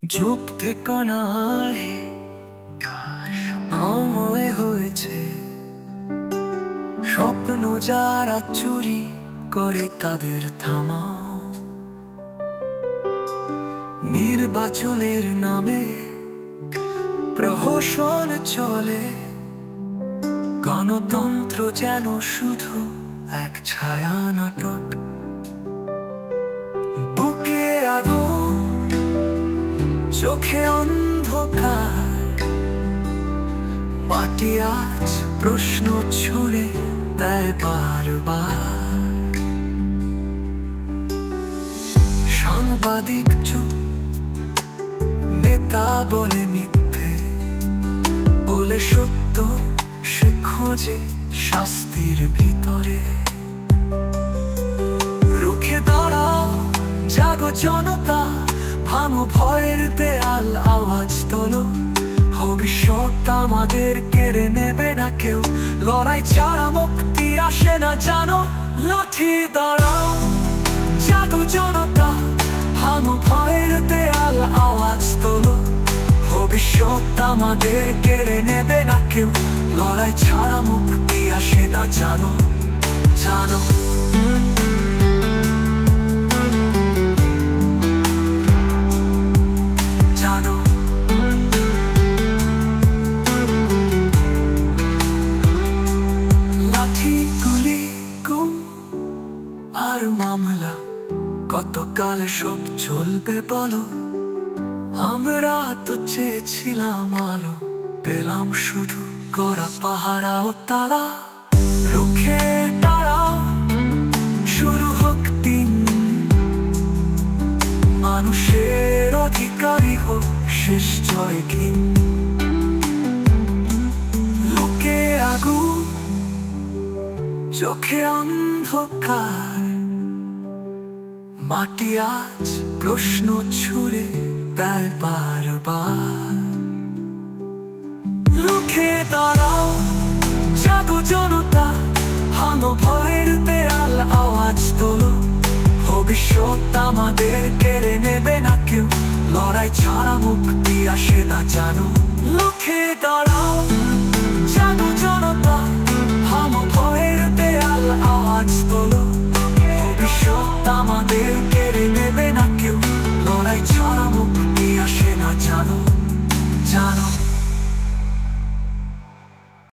চুপ থেকো না, সময় হয়েছে। স্বপ্ন যারা চুরি করে তাদের থামাও। নির্বাচনের নামে প্রহসন চলে, গণতন্ত্র যেন শুধু এক ছায়া নাটক। বুকে আগুন, চোখে অন্ধকার, মাটি আজ প্রশ্ন ছুড়ে দেয় বারবার। সাংবাদিক চুপ, নেতা বলে মিথ্যে, বলে সত্য সে খোঁজে শাস্তির ভিতরে। রুখে দাঁড়াও, জাগো জনতা, ভাঙো ভয়ের দেয়াল, আওয়াজ তোলো। ভবিষ্যৎ আমাদের কেড়ে নেবে না কেউ, লড়াই ছাড়া মুক্তি আসে না জানো। লাঠি দাঁড়াও, জাগো জনতা, ভাঙো ভয়ের দেয়াল, আওয়াজ তোলো। ভবিষ্যৎ আমাদের কেড়ে নেবে না কেউ, লড়াই ছাড়া মুক্তি আসে না জানো, জানো। আর মামলা কতকাল সব চলবে বলো? আমরা তো চেয়েছিলাম আলো, পেলাম শুধু করা পাহারা ও তালা। রুখে দাঁড়াও, শুরু হোক দিন, মানুষের অধিকারী হোক শেষ জয় দিন। লোকে আগুন, চোখে অন্ধকার, মাটি আজ প্রশ্ন ছুড়ে দেয় বারবার। রুখে দাঁড়াও, জাগো জনতা, ভাঙো ভয়ের দেয়াল, আওয়াজ তোলো। ভবিষ্যৎ আমাদের কেড়ে নেবে না কেউ, লড়াই ছাড়া মুক্তি আসে না জানো। রুখে দাঁড়াও, জাগো জনতা, ভাঙো ভয়ের দেয়াল, আওয়াজ তোলো।